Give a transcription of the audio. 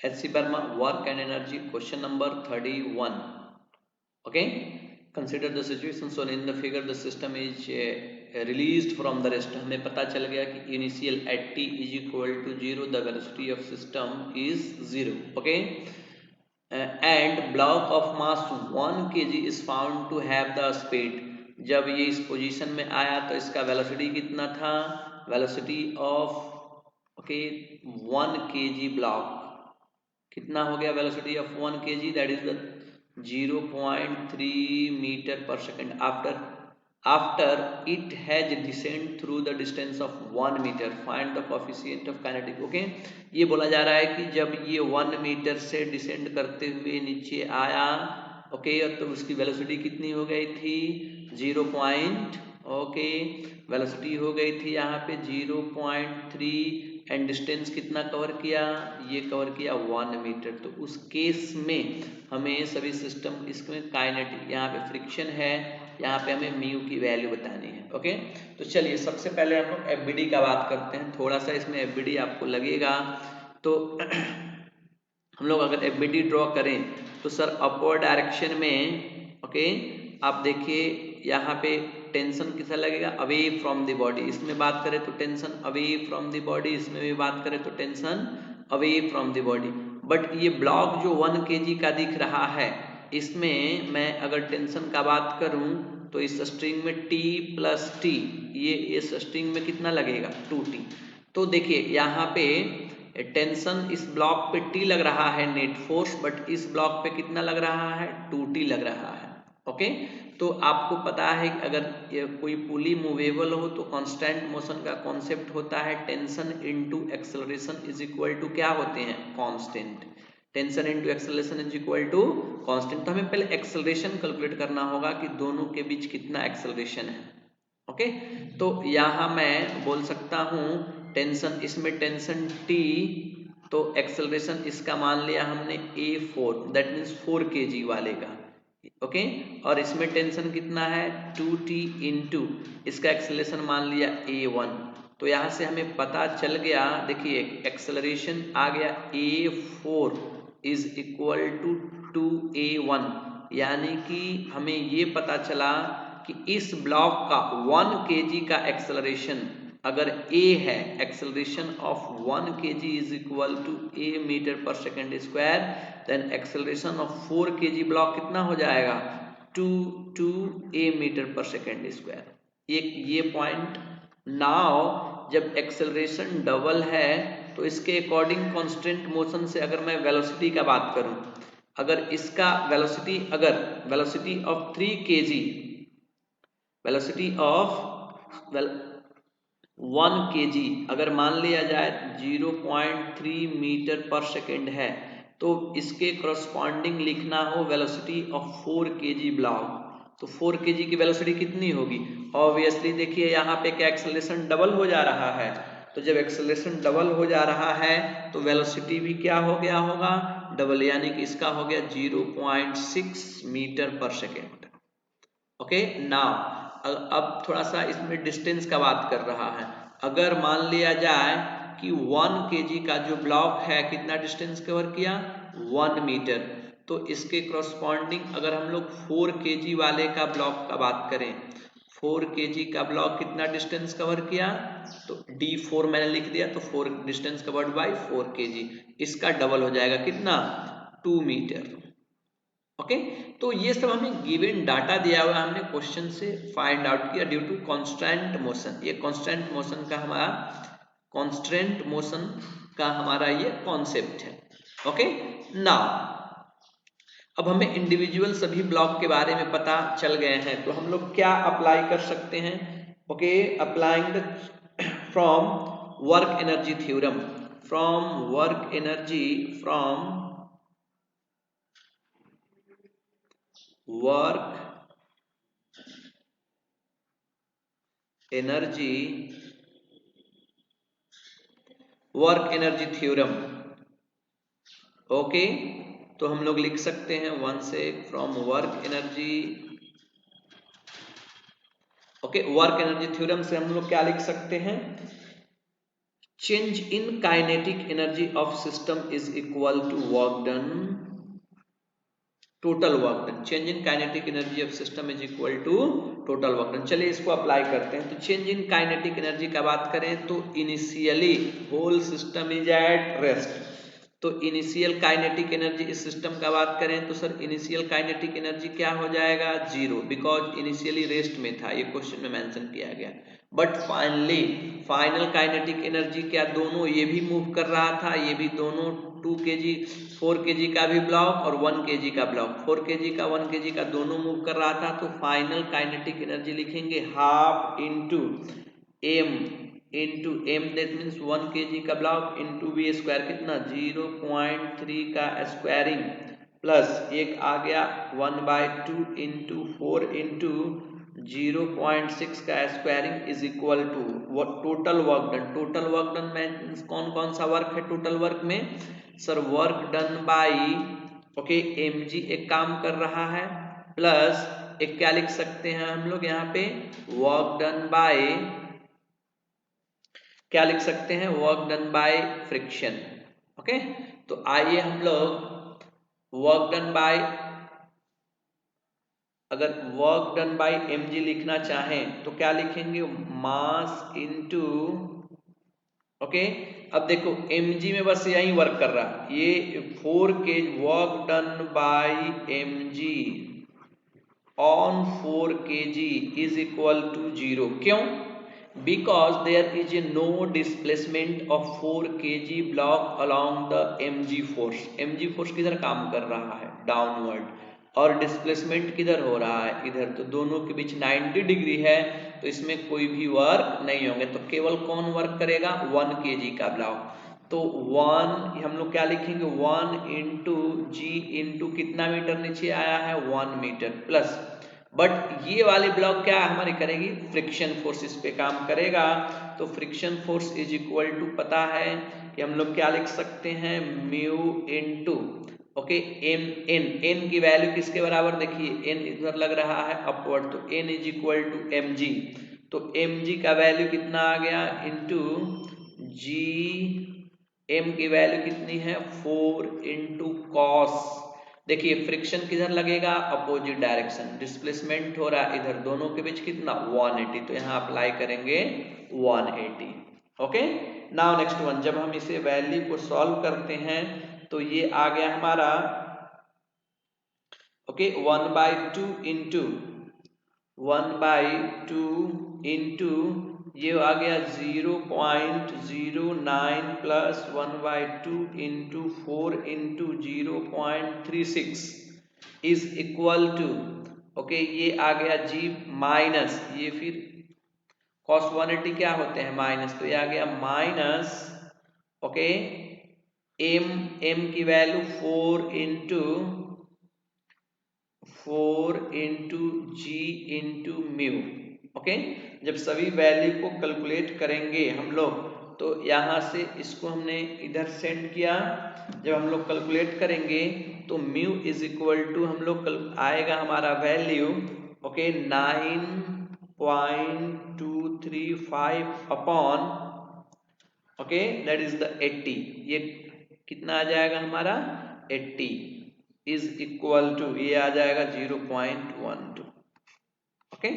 H.C. Verma, Work and Energy, question number 31. Okay, consider the situation. So in the figure, the system is released from the rest. हमें पता चल गया कि initial at t is equal to 0, the velocity of system is 0. Okay, and block of mass 1 kg is found to have the speed. जब ये इस position में आया तो इसका वेलोसिटी कितना था? Velocity of okay 1 kg block कितना हो गया? Velocity of 1 kg that is the 0.3 metre per second after it has descend through the distance of 1 metre, find the coefficient of kinetic. Okay, ये बोला जा रहा है कि जब ये 1 मीटर से डिसेंड करते हुए नीचे आया, ओके, तो उसकी वेलोसिटी कितनी हो गई थी? 0 पॉइंट, ओके, वेलोसिटी हो गई थी यहाँ पे 0.3 एंड डिस्टेंस कितना कवर किया? ये कवर किया 1 मीटर। तो उस केस में हमें सभी सिस्टम, इसमें काइनेटिक, यहाँ पे फ्रिक्शन है, यहाँ पे हमें म्यू की वैल्यू बतानी है। ओके, तो चलिए सबसे पहले हम लोग एफबीडी का बात करते हैं। थोड़ा सा इसमें एफबीडी आपको लगेगा, तो हम लोग अगर एफबीडी ड्रॉ करें तो सर अपवर्ड डायरेक्शन में, ओके, आप देखिए यहाँ पे टेंशन कितना लगेगा? Away from the body. इसमें बात करें तो tension away from the body, इसमें भी बात करें तो tension away from the body. But ये ब्लॉक जो 1 kg का दिख रहा है, इसमें मैं अगर टेंशन का बात करूं तो इस स्ट्रिंग में T प्लस टी, ये इस स्ट्रिंग में कितना लगेगा? 2T। तो देखिए यहाँ पे टेंशन इस ब्लॉक पे T लग रहा है नेट फोर्स, बट इस ब्लॉक पे कितना लग रहा है? 2T लग रहा है। ओके, तो आपको पता है कि अगर ये कोई पुली मूवेबल हो तो कांस्टेंट मोशन का कॉन्सेप्ट होता है tension into acceleration is equal to क्या होते हैं? Constant. Tension into acceleration is equal to constant. तो हमें पहले एक्सेलरेशन कैलकुलेट करना होगा कि दोनों के बीच कितना एक्सेलरेशन है। ओके, तो यहाँ मैं बोल सकता हूँ टेंशन, इसमें टेंशन T, तो एक्सेलरेशन इसका मान लिया हमने A4, दैट मीन्स 4 kg वाले का। ओके, और इसमें टेंशन कितना है? 2T इंटू इसका एक्सेलरेशन मान लिया A1। तो यहाँ से हमें पता चल गया, देखिए एक्सेलरेशन आ गया A4 is equal to 2A1, यानी कि हमें ये पता चला कि इस ब्लॉक का 1 kg का एक्सेलरेशन अगर a है, acceleration of 1 kg is equal to a metre per second square, then acceleration of 4 kg block कितना हो जाएगा? 2 a metre per second square. एक ये पॉइंट। नाउ जब एक्सेलरेशन डबल है तो इसके अकॉर्डिंग कांस्टेंट मोशन से अगर मैं वेलोसिटी का बात करूं, अगर इसका वेलोसिटी, अगर velocity of 3 kg, velocity of 1 kg अगर मान लिया जाए 0.3 मीटर पर सेकेंड है, तो इसके करस्पॉन्डिंग लिखना हो वेलोसिटी ऑफ 4 kg ब्लॉक, तो 4 kg की वेलोसिटी कितनी होगी? ऑब्वियसली देखिए यहाँ पे क्या एक्सेलरेशन डबल हो जा रहा है, तो जब एक्सेलरेशन डबल हो जा रहा है तो वेलोसिटी भी क्या हो गया होगा? डबल, यानी कि इसका हो गया 0.6 metre per second. Okay, now अब थोड़ा सा इसमें डिस्टेंस का बात कर रहा है। अगर मान लिया जाए कि 1 kg का जो ब्लॉक है कितना डिस्टेंस कवर किया? 1 मीटर। तो इसके करस्पॉन्डिंग अगर हम लोग 4 kg वाले का ब्लॉक का बात करें, 4 kg का ब्लॉक कितना डिस्टेंस कवर किया? तो D4 मैंने लिख दिया, तो 4 डिस्टेंस कवर्ड बाय 4 kg, इसका डबल हो जाएगा कितना? 2 मीटर। ओके, तो ये सब हमें गिवन डाटा दिया हुआ, हमने क्वेश्चन से फाइंड आउट किया ड्यू टू कांस्टेंट मोशन। ये कांस्टेंट मोशन का हमारा, कांस्टेंट मोशन का हमारा ये कॉन्सेप्ट है। ओके, नाउ अब हमें इंडिविजुअल सभी ब्लॉक के बारे में पता चल गए हैं, तो हम लोग क्या अप्लाई कर सकते हैं? Okay, applying the from work energy theorem, from work energy, from work energy, work energy theorem. Okay, तो हम लोग लिख सकते हैं वन से from work energy. Okay, work energy theorem से हम लोग क्या लिख सकते हैं? Change in kinetic energy of system is equal to work done, total work done. Change in kinetic energy of system is equal to total work done. चलिए इसको apply करते हैं। तो चेंज इन काइनेटिक एनर्जी का बात करें तो initially whole system is at rest. तो इनिशियल काइनेटिक एनर्जी इस सिस्टम का बात करें तो सर इनिशियल काइनेटिक एनर्जी क्या हो जाएगा, जीरो, बिकॉज इनिशियली रेस्ट में था, ये क्वेश्चन में मेंशन किया गया। But finally final kinetic energy क्या, दोनों ये भी मूव कर रहा था, ये भी दोनों 2 kg 4 kg का भी ब्लॉक और 1 kg का ब्लॉक, 4 kg का 1 kg का दोनों मूव कर रहा था। तो फाइनल काइनेटिक एनर्जी लिखेंगे half into M into M, that means 1 kg का ब्लॉक इंटू वी स्क्वायर, कितना 0.3 का स्क्वायरिंग, प्लस एक आ गया 1/2 इंटू 4 इंटू 0.6 का squaring is equal to total work done. Total work done में कौन कौन सा वर्क है टोटल वर्क में, sir work done by okay mg एक काम कर रहा है, प्लस एक क्या लिख सकते हैं हम लोग यहाँ पे, वर्क डन बाय, क्या लिख सकते हैं, work done by friction. Okay, तो आइए हम लोग वर्क डन बाय, अगर वर्क डन बाय mg लिखना चाहें तो क्या लिखेंगे, मास इनटू ओके। अब देखो mg में बस यही वर्क कर रहा है, ये 4 kg work done by mg on 4 kg is equal to 0। क्यों, because there is a no displacement of 4 kg block along the mg force। mg force किधर काम कर रहा है, डाउनवर्ड, और डिस्प्लेसमेंट किधर हो रहा है, इधर, तो दोनों के बीच 90 डिग्री है, तो इसमें कोई भी वर्क नहीं होंगे, तो केवल कौन वर्क करेगा, 1 kg का ब्लॉक। तो 1 हम लोग क्या लिखेंगे, 1 इंटू जी इंटू कितना मीटर नीचे आया है, 1 मीटर, प्लस बट ये वाले ब्लॉक क्या हमारी करेगी, फ्रिक्शन फोर्स इस पे काम करेगा। तो friction force is equal to पता है कि हम लोग क्या लिख सकते हैं, mu into okay M N, N की वैल्यू किसके बराबर, देखिए एन इधर लग रहा है अपवर्ड, तो N is equal to M G. तो एम जी का वैल्यू कितना आ गया, इंटू जी, एम की वैल्यू कितनी है 4 इंटू कॉस, देखिए फ्रिक्शन किधर लगेगा, अपोजिट डायरेक्शन, डिस्प्लेसमेंट हो रहा है इधर, दोनों के बीच कितना 180, तो यहाँ अप्लाई करेंगे 180। ओके, नाउ नेक्स्ट वन, जब हम इसे वैल्यू को सॉल्व करते हैं तो ये आ गया हमारा ओके 1/2 इंटू 1/2 इंटू ये आ गया 0.09 plus 1/2 into 4 into 0.36 is equal to okay, ये आ गया जी माइनस, ये फिर cos 180 क्या होते हैं माइनस, तो ये आ गया माइनस ओके एम की वैल्यू 4 इंटू जी इंटू म्यू। ओके, जब सभी वैल्यू को कैलकुलेट करेंगे हम लोग, तो यहाँ से इसको हमने इधर सेंड किया, जब हम लोग कैलकुलेट करेंगे तो म्यू इज इक्वल टू हम लोग आएगा हमारा value okay 9.235 upon okay that is the 80, ये कितना आ जाएगा हमारा 80 इज इक्वल टू ये आ जाएगा 0.12। ओके,